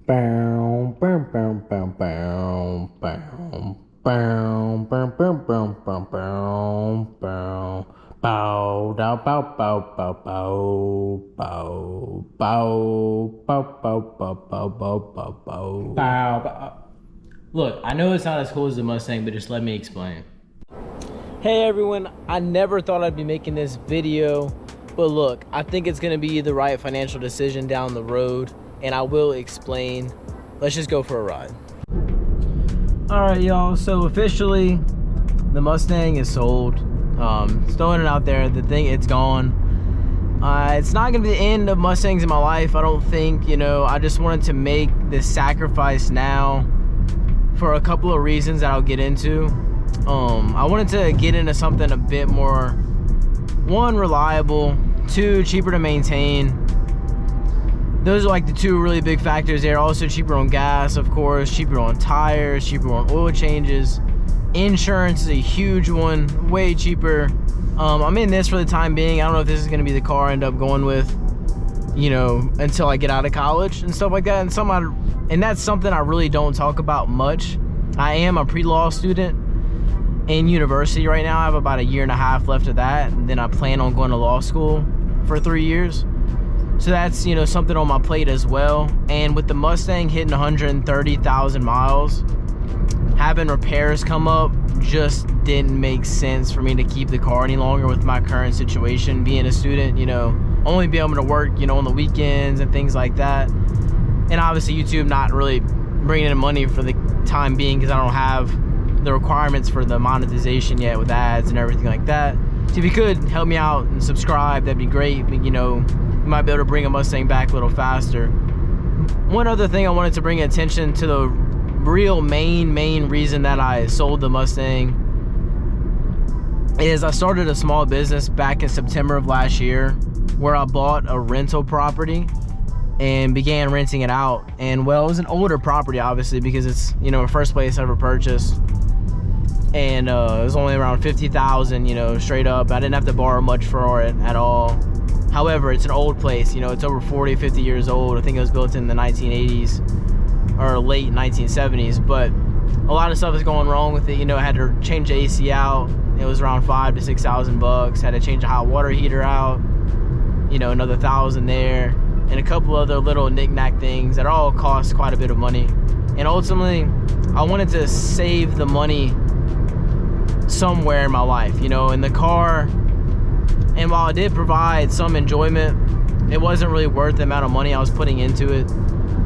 Bow, bow, bow, bow, bow, bow, bow, bow, bow, bow, bow, bow, bow. Bow, dow, bow, bow, bow, bow, bow, bow, bow, bow, bow, bow, bow, bow, bow. Bow, bow. Look, I know it's not as cool as the Mustang, but just let me explain. Hey everyone, I never thought I'd be making this video, but look, I think it's gonna be the right financial decision down the road, and I will explain. Let's just go for a ride. All right, y'all, so officially, the Mustang is sold. Throwing it out there, the thing, it's gone. It's not gonna be the end of Mustangs in my life, I don't think, you know. I just wanted to make this sacrifice now for a couple of reasons that I'll get into. I wanted to get into something a bit more, one, reliable, two, cheaper to maintain. Those are like the two really big factors there. Also cheaper on gas, of course, cheaper on tires, cheaper on oil changes. Insurance is a huge one, way cheaper. I'm in this for the time being. I don't know if this is gonna be the car I end up going with, you know, until I get out of college and stuff like that. And that's something I really don't talk about much. I am a pre-law student in university right now. I have about a year and a half left of that, and then I plan on going to law school for 3 years. So that's, you know, something on my plate as well. And with the Mustang hitting 130,000 miles, having repairs come up just didn't make sense for me to keep the car any longer with my current situation. Being a student, you know, only be able to work, you know, on the weekends and things like that. And obviously YouTube not really bringing in money for the time being because I don't have the requirements for the monetization yet with ads and everything like that. So if you could help me out and subscribe, that'd be great. But, you know, you might be able to bring a Mustang back a little faster. One other thing I wanted to bring attention to, the real main reason that I sold the Mustang, is I started a small business back in September of last year where I bought a rental property and began renting it out. And well, it was an older property obviously because it's, you know, the first place I ever purchased, and it was only around 50,000, you know, straight up. I didn't have to borrow much for it at all. However, it's an old place, you know, it's over 40-50 years old. I think it was built in the 1980s or late 1970s, but a lot of stuff is going wrong with it. You know, I had to change the AC out. It was around $5,000 to $6,000. Had to change the hot water heater out, you know, another $1,000 there, and a couple other little knick-knack things that all cost quite a bit of money. And ultimately, I wanted to save the money somewhere in my life, you know, in the car. And while it did provide some enjoyment, it wasn't really worth the amount of money I was putting into it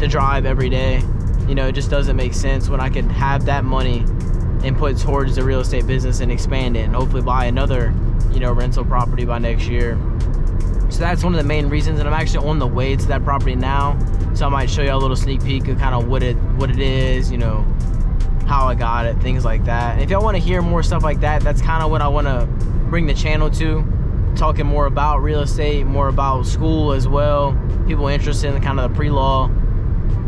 to drive every day. You know, it just doesn't make sense when I could have that money and put towards the real estate business and expand it and hopefully buy another, you know, rental property by next year. So that's one of the main reasons, and I'm actually on the way to that property now. So I might show you a little sneak peek of kind of what it is, you know, how I got it, things like that. And if y'all want to hear more stuff like that, that's kind of what I want to bring the channel to. Talking more about real estate, more about school as well. People interested in kind of the pre-law,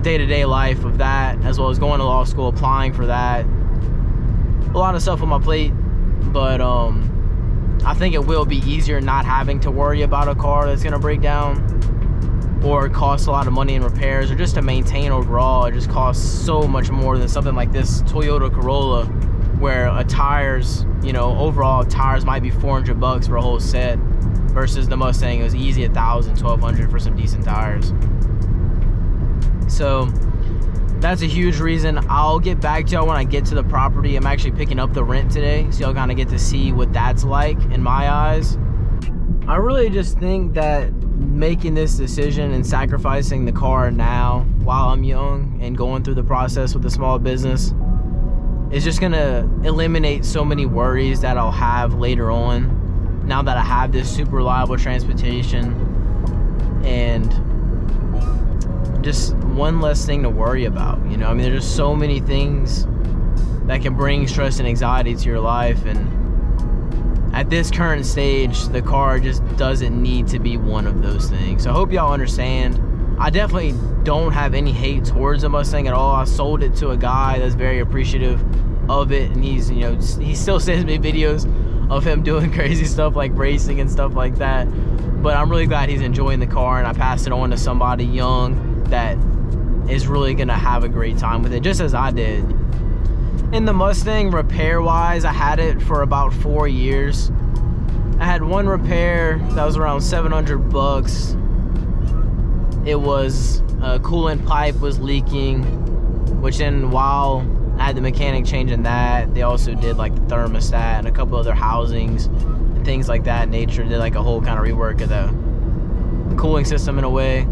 day-to-day life of that, as well as going to law school, applying for that. A lot of stuff on my plate, but I think it will be easier not having to worry about a car that's gonna break down or cost a lot of money in repairs, or just to maintain overall. It just costs so much more than something like this Toyota Corolla, where a tires, you know, overall tires might be $400 for a whole set, versus the Mustang, it was easy $1,000, $1,200 for some decent tires. So that's a huge reason. I'll get back to y'all when I get to the property. I'm actually picking up the rent today, so y'all kind of get to see what that's like in my eyes. I really just think that making this decision and sacrificing the car now while I'm young and going through the process with a small business is just gonna eliminate so many worries that I'll have later on, now that I have this super reliable transportation, and just one less thing to worry about. You know, I mean, there's just so many things that can bring stress and anxiety to your life, and at this current stage, the car just doesn't need to be one of those things. So I hope y'all understand. I definitely don't have any hate towards a Mustang at all. I sold it to a guy that's very appreciative of it, and he's, you know, he still sends me videos of him doing crazy stuff like racing and stuff like that. But I'm really glad he's enjoying the car, and I passed it on to somebody young that is really gonna have a great time with it, just as I did. In the Mustang, repair wise, I had it for about 4 years. I had one repair that was around 700 bucks. It was a coolant pipe was leaking, which then while I had the mechanic changing that, they also did like the thermostat and a couple other housings and things like that nature. Did like a whole kind of rework of the cooling system in a way.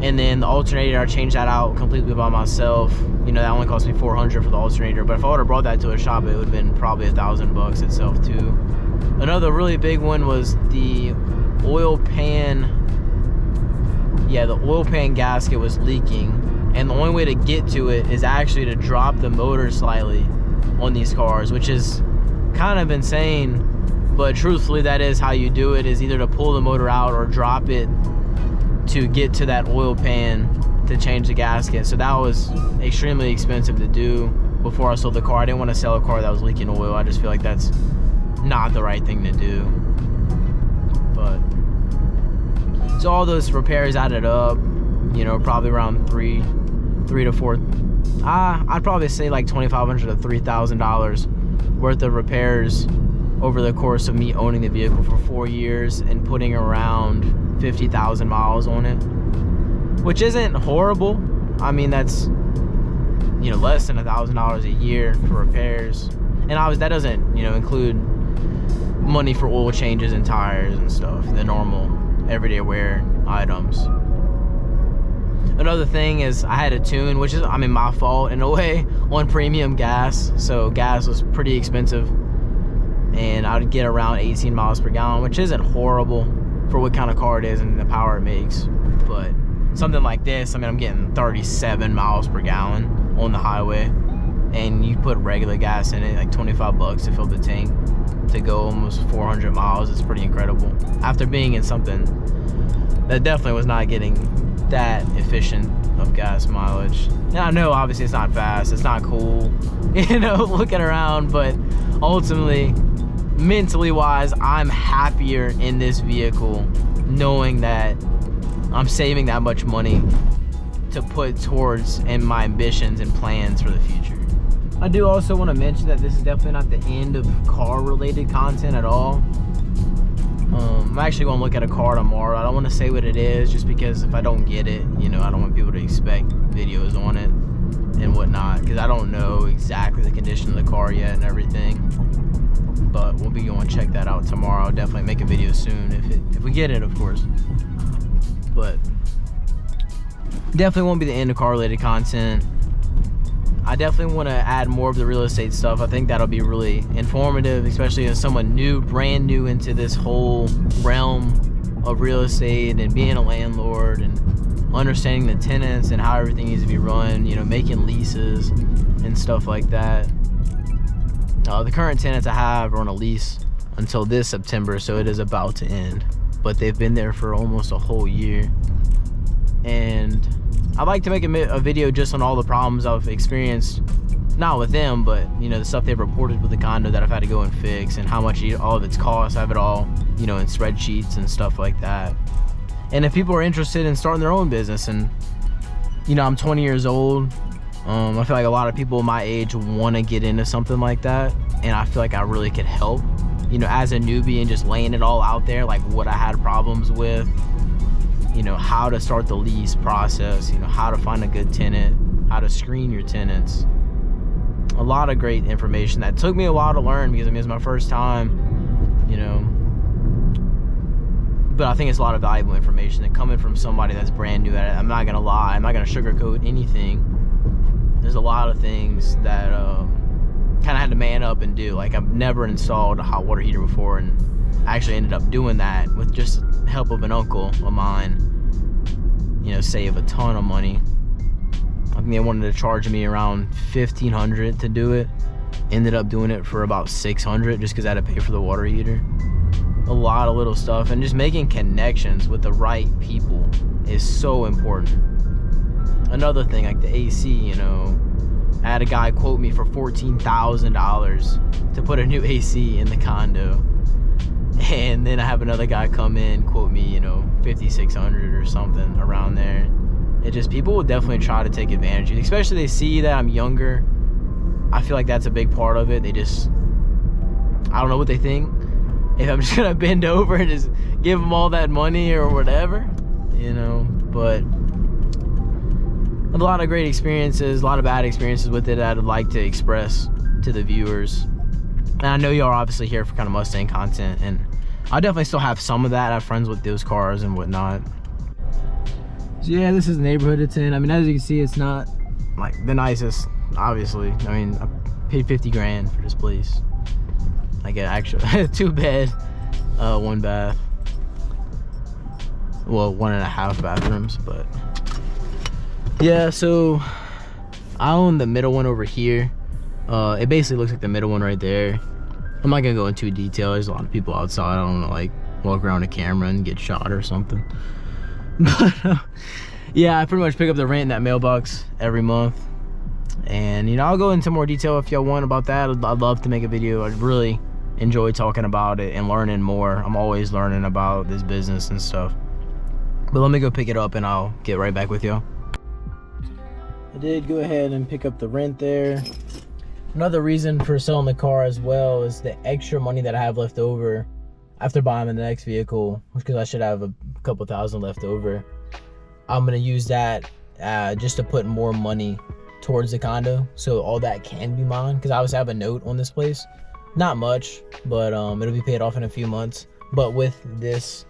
And then the alternator, I changed that out completely by myself. You know, that only cost me $400 for the alternator, but if I would have brought that to a shop, it would have been probably $1,000 itself too. Another really big one was the oil pan. Yeah, the oil pan gasket was leaking, and the only way to get to it is actually to drop the motor slightly on these cars, which is kind of insane, but truthfully that is how you do it, is either to pull the motor out or drop it to get to that oil pan to change the gasket. So that was extremely expensive to do before I sold the car. I didn't want to sell a car that was leaking oil. I just feel like that's not the right thing to do. But so all those repairs added up, you know, probably around three to four, I'd probably say like $2,500 to $3,000 worth of repairs over the course of me owning the vehicle for 4 years and putting around 50,000 miles on it, which isn't horrible. I mean, that's, you know, less than $1,000 a year for repairs, and obviously that doesn't, you know, include money for oil changes and tires and stuff, the normal everyday wear items. Another thing is I had to tune, which is, I mean, my fault in a way, on premium gas. So gas was pretty expensive, and I'd get around 18 miles per gallon, which isn't horrible for what kind of car it is and the power it makes. But something like this, I mean, I'm getting 37 miles per gallon on the highway, and you put regular gas in it, like 25 bucks to fill the tank to go almost 400 miles. It's pretty incredible after being in something that definitely was not getting that efficient of gas mileage. Now I know obviously it's not fast, it's not cool, you know, looking around, but ultimately, mentally wise, I'm happier in this vehicle knowing that I'm saving that much money to put towards in my ambitions and plans for the future. I do also want to mention that this is definitely not the end of car related content at all. I'm actually going to look at a car tomorrow. I don't want to say what it is just because if I don't get it, you know, I don't want people to expect videos on it and whatnot, because I don't know exactly the condition of the car yet and everything. But we'll be going to check that out tomorrow. I'll definitely make a video soon if we get it, of course. But definitely won't be the end of car related content. I definitely want to add more of the real estate stuff. I think that'll be really informative, especially as someone new, brand new into this whole realm of real estate and being a landlord and understanding the tenants and how everything needs to be run, you know, making leases and stuff like that. The current tenants I have are on a lease until this September, so it is about to end, but they've been there for almost a whole year. And I'd like to make a video just on all the problems I've experienced, not with them, but, you know, the stuff they've reported with the condo that I've had to go and fix, and how much all of its costs. I have it all, you know, in spreadsheets and stuff like that. And if people are interested in starting their own business, and, you know, I'm 20 years old, I feel like a lot of people my age want to get into something like that, and I feel like I really could help, you know, as a newbie, and just laying it all out there, like what I had problems with, you know, how to start the lease process, you know, how to find a good tenant, how to screen your tenants. A lot of great information that took me a while to learn because, I mean, it's my first time, you know, but I think it's a lot of valuable information that coming from somebody that's brand new at it. I'm not gonna lie, I'm not gonna sugarcoat anything. There's a lot of things that kind of had to man up and do. Like, I've never installed a hot water heater before, and I actually ended up doing that with just help of an uncle of mine. You know, save a ton of money. I think they wanted to charge me around $1,500 to do it. Ended up doing it for about $600 just because I had to pay for the water heater. A lot of little stuff, and just making connections with the right people is so important. Another thing, like the AC, you know, I had a guy quote me for $14,000 to put a new AC in the condo. And then I have another guy come in, quote me, you know, $5,600 or something around there. It just, people will definitely try to take advantage of it, especially they see that I'm younger. I feel like that's a big part of it. They just, I don't know what they think. If I'm just gonna bend over and just give them all that money or whatever, you know. But a lot of great experiences, a lot of bad experiences with it that I'd like to express to the viewers. And I know y'all are obviously here for kind of Mustang content, and I definitely still have some of that. I have friends with those cars and whatnot. So yeah, this is the neighborhood it's in. I mean, as you can see, it's not like the nicest, obviously. I mean, I paid 50 grand for this place. Like an actual 2 bed, 1 bath. Well, 1.5 bathrooms, but yeah, so I own the middle one over here. It basically looks like the middle one right there. I'm not gonna go into detail. There's a lot of people outside. I don't want to like walk around a camera and get shot or something. But yeah, I pretty much pick up the rent in that mailbox every month. And you know, I'll go into more detail if y'all want about that. I'd love to make a video. I'd really enjoy talking about it and learning more. I'm always learning about this business and stuff. But let me go pick it up and I'll get right back with y'all. I did go ahead and pick up the rent there. Another reason for selling the car as well is the extra money that I have left over after buying the next vehicle, because I should have a couple thousand left over. I'm gonna use that just to put more money towards the condo, so all that can be mine, because I always have a note on this place. Not much, but it'll be paid off in a few months. But with this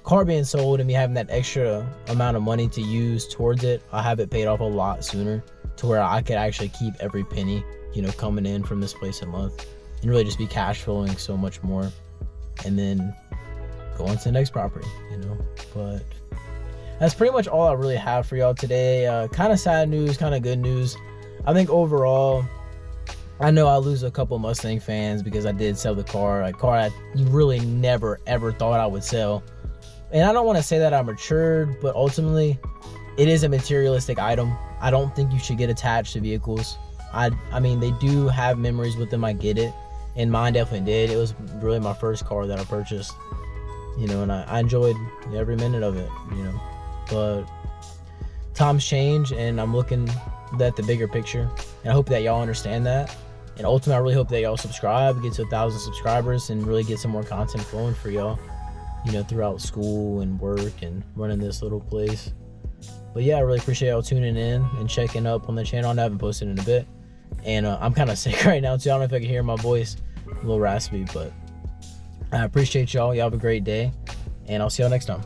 car being sold and me having that extra amount of money to use towards it, I'll have it paid off a lot sooner, to where I could actually keep every penny, you know, coming in from this place a month, and really just be cash flowing so much more, and then go on to the next property, you know. But that's pretty much all I really have for y'all today. Kind of sad news, kind of good news. I think overall, I know I'll lose a couple Mustang fans because I did sell the car, a car I really never ever thought I would sell. And I don't want to say that I'm matured, but ultimately it is a materialistic item. I don't think you should get attached to vehicles. I mean, they do have memories with them, I get it, and mine definitely did. It was really my first car that I purchased, you know, and I enjoyed every minute of it, you know. But times change, and I'm looking at the bigger picture, and I hope that y'all understand that. And ultimately, I really hope that y'all subscribe, get to 1,000 subscribers, and really get some more content flowing for y'all, you know, throughout school and work and running this little place. But yeah, I really appreciate y'all tuning in and checking up on the channel. I haven't posted in a bit, and I'm kind of sick right now too. I don't know if I can hear my voice, a little raspy, but I appreciate y'all. Y'all have a great day, and I'll see y'all next time.